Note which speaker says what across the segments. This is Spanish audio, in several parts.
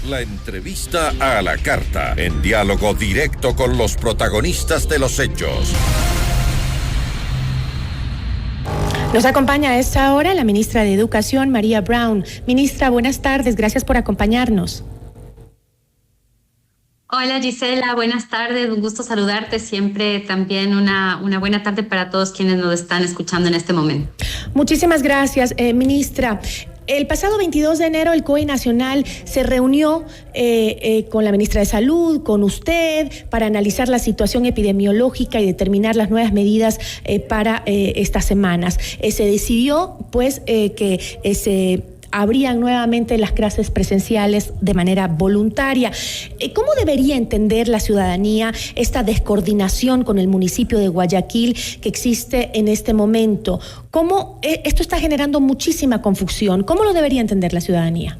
Speaker 1: La entrevista a la carta, en diálogo directo con los protagonistas de los hechos.
Speaker 2: Nos acompaña a esta hora la ministra de Educación, María Brown. Ministra, buenas tardes, gracias por acompañarnos.
Speaker 3: Hola Gisela, buenas tardes, un gusto saludarte, siempre también una buena tarde para todos quienes nos están escuchando en este momento.
Speaker 2: Muchísimas gracias, ministra. El pasado 22 de enero el COE Nacional se reunió con la ministra de Salud, con usted, para analizar la situación epidemiológica y determinar las nuevas medidas para estas semanas. Se decidió pues que se abrían nuevamente las clases presenciales de manera voluntaria. ¿Cómo debería entender la ciudadanía esta descoordinación con el municipio de Guayaquil que existe en este momento? ¿Cómo esto está generando muchísima confusión? ¿Cómo lo debería entender la ciudadanía?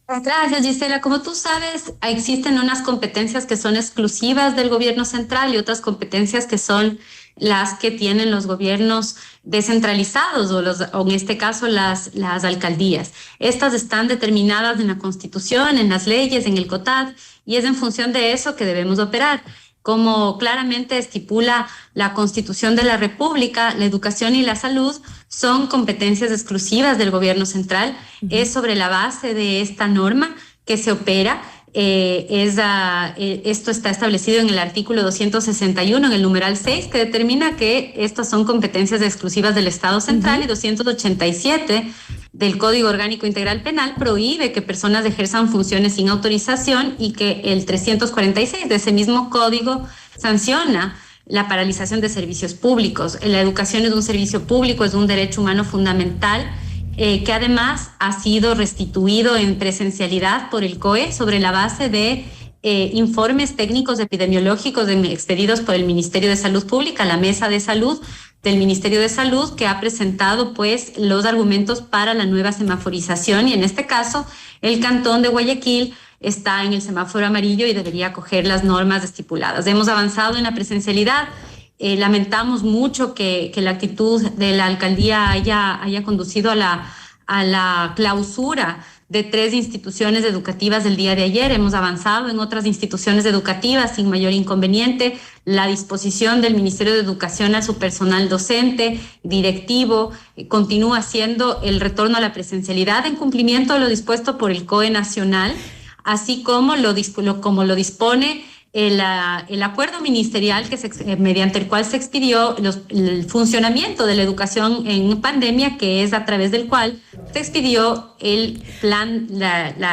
Speaker 3: Gracias, Gisela. Como tú sabes, existen unas competencias que son exclusivas del gobierno central y otras competencias que son las que tienen los gobiernos descentralizados o en este caso las alcaldías. Estas están determinadas en la Constitución, en las leyes, en el COTAD, y es en función de eso que debemos operar. Como claramente estipula la Constitución de la República, la educación y la salud son competencias exclusivas del gobierno central. Es sobre la base de esta norma que se opera. Esto está establecido en el artículo 261, en el numeral 6, que determina que estas son competencias exclusivas del Estado central, y 287 del Código Orgánico Integral Penal prohíbe que personas ejerzan funciones sin autorización, y que el 346 de ese mismo código sanciona la paralización de servicios públicos. La educación es un servicio público, es un derecho humano fundamental, que además ha sido restituido en presencialidad por el COE sobre la base de informes técnicos epidemiológicos expedidos por el Ministerio de Salud Pública, la Mesa de Salud del Ministerio de Salud, que ha presentado pues los argumentos para la nueva semaforización, y en este caso el Cantón de Guayaquil está en el semáforo amarillo y debería acoger las normas estipuladas. Hemos avanzado en la presencialidad. Lamentamos mucho que la actitud de la alcaldía haya conducido a la clausura de 3 instituciones educativas del día de ayer. Hemos avanzado en otras instituciones educativas sin mayor inconveniente. La disposición del Ministerio de Educación a su personal docente, directivo, continúa siendo el retorno a la presencialidad en cumplimiento de lo dispuesto por el COE Nacional, así como lo dispone el acuerdo ministerial mediante el cual se expidió el funcionamiento de la educación en pandemia, que es a través del cual se expidió el plan,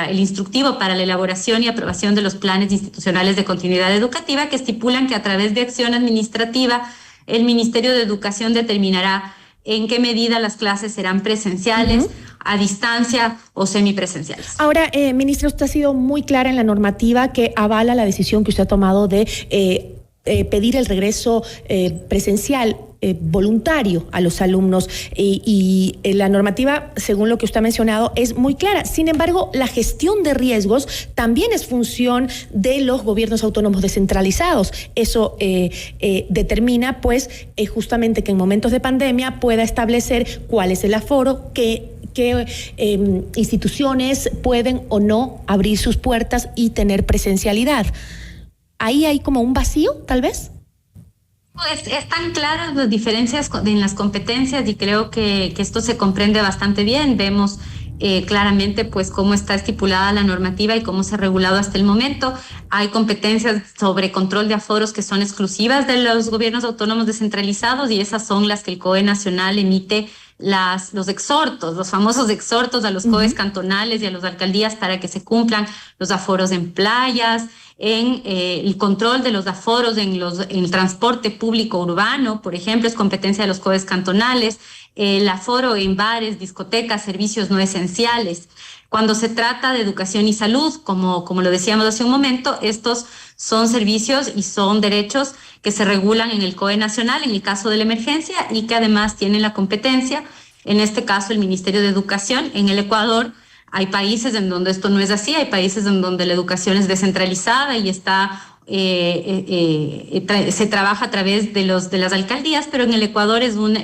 Speaker 3: el instructivo para la elaboración y aprobación de los planes institucionales de continuidad educativa, que estipulan que a través de acción administrativa el Ministerio de Educación determinará en qué medida las clases serán presenciales, a distancia o semipresenciales.
Speaker 2: Ahora, ministra, usted ha sido muy clara en la normativa que avala la decisión que usted ha tomado de pedir el regreso presencial voluntario a los alumnos, y la normativa, según lo que usted ha mencionado, es muy clara. Sin embargo, la gestión de riesgos también es función de los gobiernos autónomos descentralizados. Eso determina pues justamente que en momentos de pandemia pueda establecer cuál es el aforo, qué instituciones pueden o no abrir sus puertas y tener presencialidad. Ahí hay como un vacío, tal vez.
Speaker 3: Están claras las diferencias en las competencias, y creo que esto se comprende bastante bien. Vemos claramente pues cómo está estipulada la normativa y cómo se ha regulado hasta el momento. Hay competencias sobre control de aforos que son exclusivas de los gobiernos autónomos descentralizados, y esas son las que el COE Nacional emite los exhortos, los famosos exhortos a los COEs cantonales y a las alcaldías para que se cumplan los aforos en playas, en el control de los aforos en el transporte público urbano, por ejemplo, es competencia de los COEs cantonales, el aforo en bares, discotecas, servicios no esenciales. Cuando se trata de educación y salud, como lo decíamos hace un momento, estos son servicios y son derechos que se regulan en el COE Nacional en el caso de la emergencia, y que además tienen la competencia, en este caso el Ministerio de Educación. En el Ecuador hay países en donde esto no es así, hay países en donde la educación es descentralizada y se trabaja a través de las alcaldías, pero en el Ecuador es un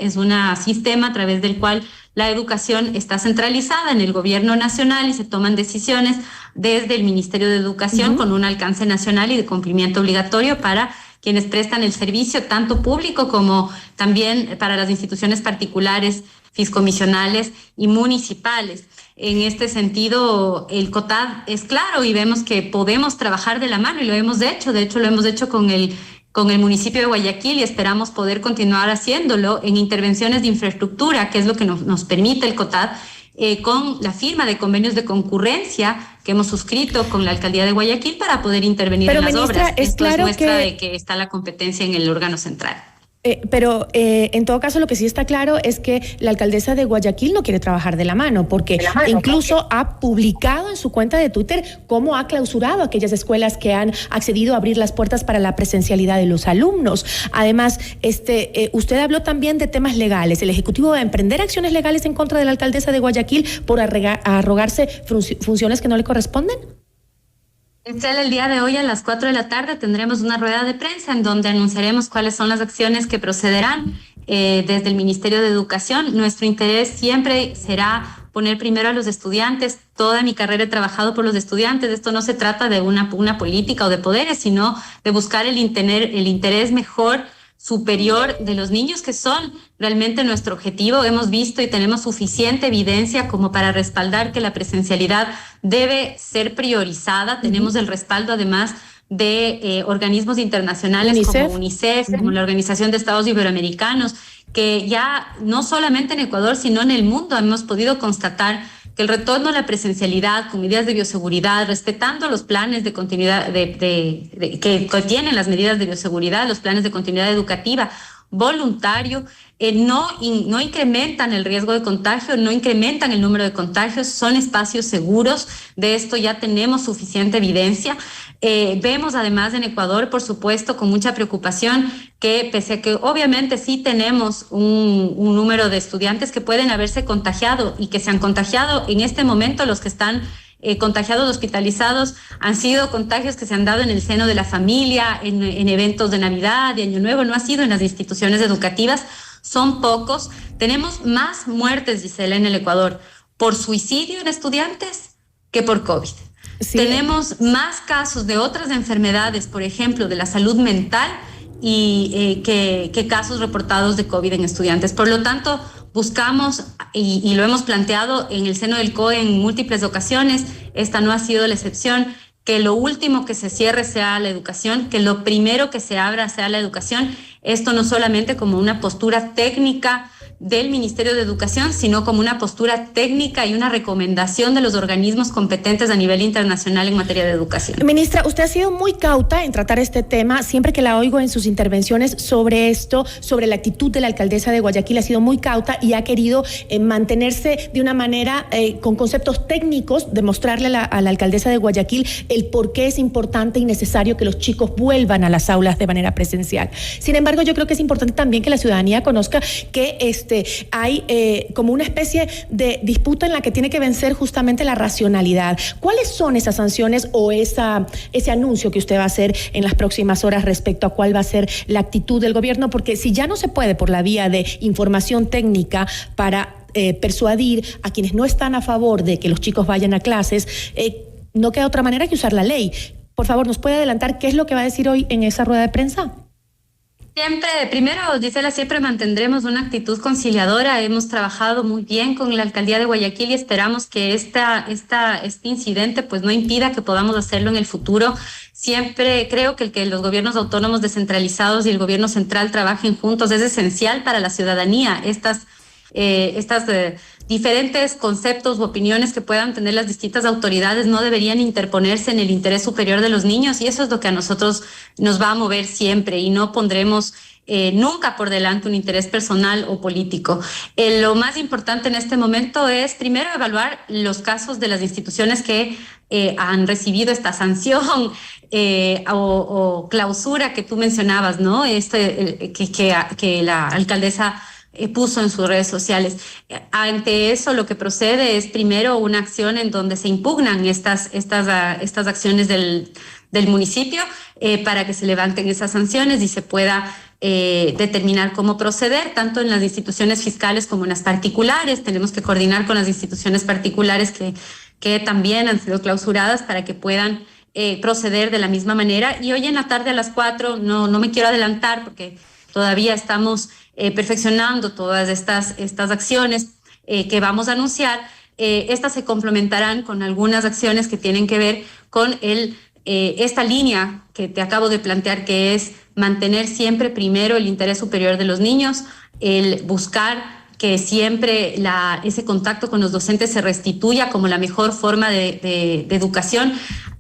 Speaker 3: sistema a través del cual La educación está centralizada en el gobierno nacional y se toman decisiones desde el Ministerio de Educación con un alcance nacional y de cumplimiento obligatorio para quienes prestan el servicio, tanto público como también para las instituciones particulares, fiscomisionales y municipales. En este sentido, el COTAD es claro y vemos que podemos trabajar de la mano y lo hemos hecho. De hecho, lo hemos hecho con el municipio de Guayaquil y esperamos poder continuar haciéndolo en intervenciones de infraestructura, que es lo que nos permite el COTAD, con la firma de convenios de concurrencia que hemos suscrito con la Alcaldía de Guayaquil para poder intervenir en las obras. Esto es muestra de que está la competencia en el órgano central.
Speaker 2: Pero en todo caso lo que sí está claro es que la alcaldesa de Guayaquil no quiere trabajar de la mano, porque incluso ha publicado en su cuenta de Twitter cómo ha clausurado aquellas escuelas que han accedido a abrir las puertas para la presencialidad de los alumnos. Además, usted habló también de temas legales. El Ejecutivo va a emprender acciones legales en contra de la alcaldesa de Guayaquil por arrogarse funciones que no le corresponden.
Speaker 3: El día de hoy a las 4 de la tarde tendremos una rueda de prensa en donde anunciaremos cuáles son las acciones que procederán desde el Ministerio de Educación. Nuestro interés siempre será poner primero a los estudiantes. Toda mi carrera he trabajado por los estudiantes. Esto no se trata de una política o de poderes, sino de buscar el interés mejor superior de los niños, que son realmente nuestro objetivo. Hemos visto y tenemos suficiente evidencia como para respaldar que la presencialidad debe ser priorizada. Tenemos el respaldo además de organismos internacionales como UNICEF, como la Organización de Estados Iberoamericanos, que ya no solamente en Ecuador, sino en el mundo hemos podido constatar que el retorno a la presencialidad con medidas de bioseguridad, respetando los planes de continuidad que contienen las medidas de bioseguridad, los planes de continuidad educativa, voluntario, no incrementan el riesgo de contagio, no incrementan el número de contagios, son espacios seguros. De esto ya tenemos suficiente evidencia. Vemos además en Ecuador, por supuesto, con mucha preocupación que pese a que obviamente sí tenemos un número de estudiantes que pueden haberse contagiado y que se han contagiado en este momento, los que están contagiados, hospitalizados, han sido contagios que se han dado en el seno de la familia, en eventos de Navidad, de Año Nuevo, no ha sido en las instituciones educativas, son pocos. Tenemos más muertes, Gisela, en el Ecuador por suicidio en estudiantes que por COVID. Sí. Tenemos más casos de otras enfermedades, por ejemplo, de la salud mental y que casos reportados de COVID en estudiantes. Por lo tanto, buscamos, y lo hemos planteado en el seno del COE en múltiples ocasiones, esta no ha sido la excepción, que lo último que se cierre sea la educación, que lo primero que se abra sea la educación. Esto no solamente como una postura técnica del Ministerio de Educación, sino como una postura técnica y una recomendación de los organismos competentes a nivel internacional en materia de educación.
Speaker 2: Ministra, usted ha sido muy cauta en tratar este tema. Siempre que la oigo en sus intervenciones sobre esto, sobre la actitud de la alcaldesa de Guayaquil, ha sido muy cauta y ha querido mantenerse de una manera con conceptos técnicos, demostrarle a la alcaldesa de Guayaquil el por qué es importante y necesario que los chicos vuelvan a las aulas de manera presencial. Sin embargo, yo creo que es importante también que la ciudadanía conozca que hay como una especie de disputa en la que tiene que vencer justamente la racionalidad. ¿Cuáles son esas sanciones o ese anuncio que usted va a hacer en las próximas horas respecto a cuál va a ser la actitud del gobierno? Porque si ya no se puede por la vía de información técnica para persuadir a quienes no están a favor de que los chicos vayan a clases, no queda otra manera que usar la ley. Por favor, ¿nos puede adelantar qué es lo que va a decir hoy en esa rueda de prensa?
Speaker 3: Primero, Gisela, siempre mantendremos una actitud conciliadora. Hemos trabajado muy bien con la Alcaldía de Guayaquil y esperamos que este incidente pues no impida que podamos hacerlo en el futuro. Siempre creo que el que los gobiernos autónomos descentralizados y el gobierno central trabajen juntos es esencial para la ciudadanía. Estas diferentes conceptos u opiniones que puedan tener las distintas autoridades no deberían interponerse en el interés superior de los niños, y eso es lo que a nosotros nos va a mover siempre, y no pondremos nunca por delante un interés personal o político. Lo más importante en este momento es primero evaluar los casos de las instituciones que han recibido esta sanción o clausura que tú mencionabas, ¿no? Que la alcaldesa puso en sus redes sociales. Ante eso, lo que procede es primero una acción en donde se impugnan estas acciones del municipio para que se levanten esas sanciones y se pueda determinar cómo proceder, tanto en las instituciones fiscales como en las particulares. Tenemos que coordinar con las instituciones particulares que también han sido clausuradas para que puedan proceder de la misma manera. Y hoy en la tarde a las 4, no me quiero adelantar porque todavía estamos perfeccionando todas estas acciones que vamos a anunciar. Estas se complementarán con algunas acciones que tienen que ver con esta línea que te acabo de plantear, que es mantener siempre primero el interés superior de los niños, el buscar que siempre ese contacto con los docentes se restituya como la mejor forma de educación,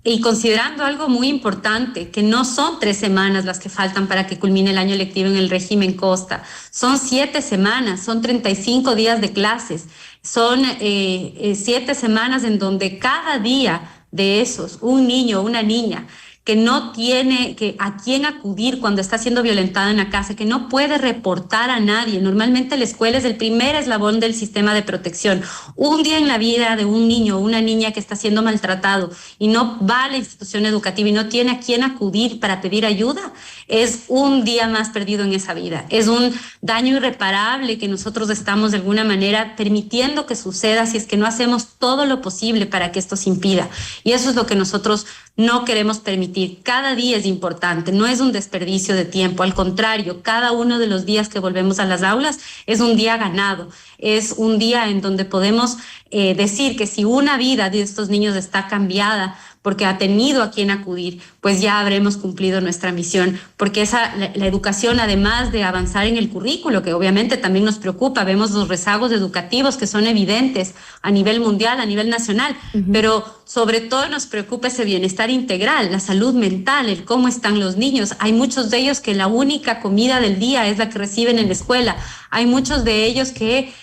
Speaker 3: y considerando algo muy importante, que no son 3 semanas las que faltan para que culmine el año lectivo en el régimen Costa, son 7 semanas, son 35 días de clases, son 7 semanas en donde cada día de esos, un niño o una niña que no tiene a quién acudir cuando está siendo violentada en la casa, que no puede reportar a nadie. Normalmente la escuela es el primer eslabón del sistema de protección. Un día en la vida de un niño o una niña que está siendo maltratado y no va a la institución educativa y no tiene a quién acudir para pedir ayuda, es un día más perdido en esa vida. Es un daño irreparable que nosotros estamos de alguna manera permitiendo que suceda si es que no hacemos todo lo posible para que esto se impida. Y eso es lo que nosotros no queremos permitir. Cada día es importante, no es un desperdicio de tiempo, al contrario, cada uno de los días que volvemos a las aulas es un día ganado, es un día en donde podemos decir que si una vida de estos niños está cambiada porque ha tenido a quien acudir, pues ya habremos cumplido nuestra misión, porque la educación, además de avanzar en el currículo, que obviamente también nos preocupa, vemos los rezagos educativos que son evidentes a nivel mundial, a nivel nacional, pero sobre todo nos preocupa ese bienestar integral, la salud mental, el cómo están los niños. Hay muchos de ellos que la única comida del día es la que reciben en la escuela. Hay muchos de ellos que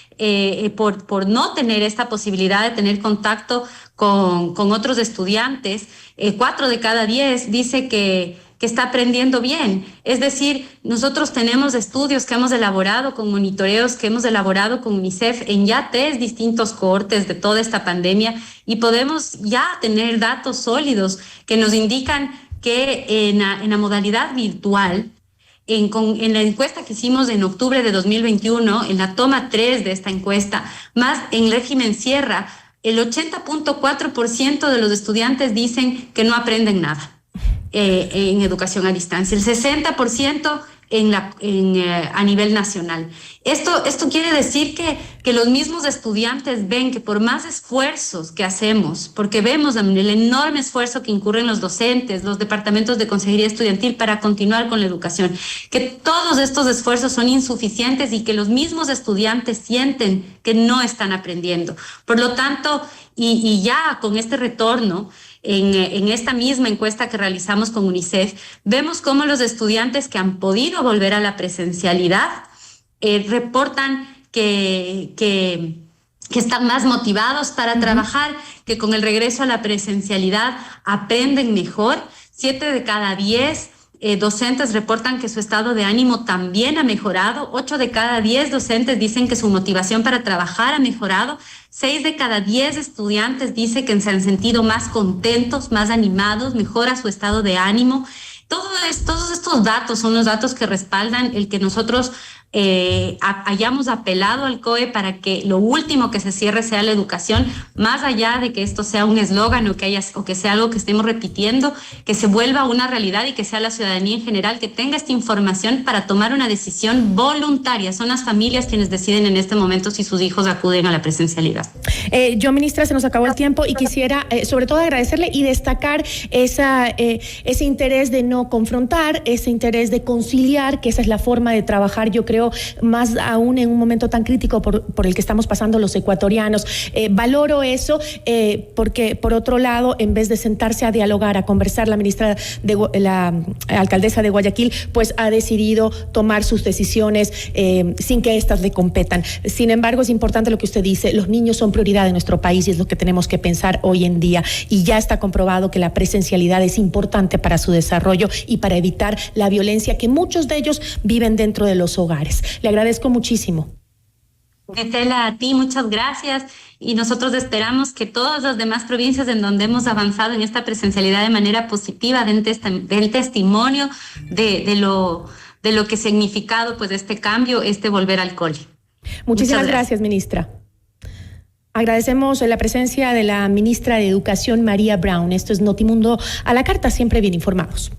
Speaker 3: por no tener esta posibilidad de tener contacto con otros estudiantes, 4 de cada 10 dice que está aprendiendo bien. Es decir, nosotros tenemos estudios que hemos elaborado con monitoreos que hemos elaborado con UNICEF en ya 3 distintos cohortes de toda esta pandemia, y podemos ya tener datos sólidos que nos indican que en la modalidad virtual, en la encuesta que hicimos en octubre de 2021, en la toma 3 de esta encuesta, más en régimen Sierra, el 80.4% de los estudiantes dicen que no aprenden nada en educación a distancia, el 60% a nivel nacional. Esto quiere decir que los mismos estudiantes ven que por más esfuerzos que hacemos, porque vemos el enorme esfuerzo que incurren los docentes, los departamentos de consejería estudiantil para continuar con la educación, que todos estos esfuerzos son insuficientes y que los mismos estudiantes sienten que no están aprendiendo. Por lo tanto, y ya con este retorno, en esta misma encuesta que realizamos con UNICEF, vemos cómo los estudiantes que han podido volver a la presencialidad reportan que están más motivados para trabajar, que con el regreso a la presencialidad aprenden mejor. 7 de cada 10 docentes reportan que su estado de ánimo también ha mejorado. 8 de cada 10 docentes dicen que su motivación para trabajar ha mejorado. 6 de cada 10 estudiantes dicen que se han sentido más contentos, más animados, mejora su estado de ánimo. Todos estos datos son los datos que respaldan el que nosotros hayamos apelado al COE para que lo último que se cierre sea la educación, más allá de que esto sea un eslogan o que sea algo que estemos repitiendo, que se vuelva una realidad y que sea la ciudadanía en general que tenga esta información para tomar una decisión voluntaria. Son las familias quienes deciden en este momento si sus hijos acuden a la presencialidad.
Speaker 2: Yo, ministra, se nos acabó el tiempo y quisiera sobre todo agradecerle y destacar ese interés de no confrontar, ese interés de conciliar, que esa es la forma de trabajar, yo creo, más aún en un momento tan crítico por el que estamos pasando los ecuatorianos. Valoro eso porque, por otro lado, en vez de sentarse a dialogar, a conversar, la alcaldesa de Guayaquil pues ha decidido tomar sus decisiones sin que éstas le competan. Sin embargo, es importante lo que usted dice, los niños son prioridad de nuestro país y es lo que tenemos que pensar hoy en día, y ya está comprobado que la presencialidad es importante para su desarrollo y para evitar la violencia que muchos de ellos viven dentro de los hogares. Le agradezco muchísimo.
Speaker 3: Estela, a ti muchas gracias, y nosotros esperamos que todas las demás provincias en donde hemos avanzado en esta presencialidad de manera positiva den testimonio de de lo que ha significado pues este cambio, este volver al cole.
Speaker 2: Muchísimas gracias, ministra. Agradecemos la presencia de la ministra de Educación, María Brown. Esto es Notimundo a la Carta, siempre bien informados.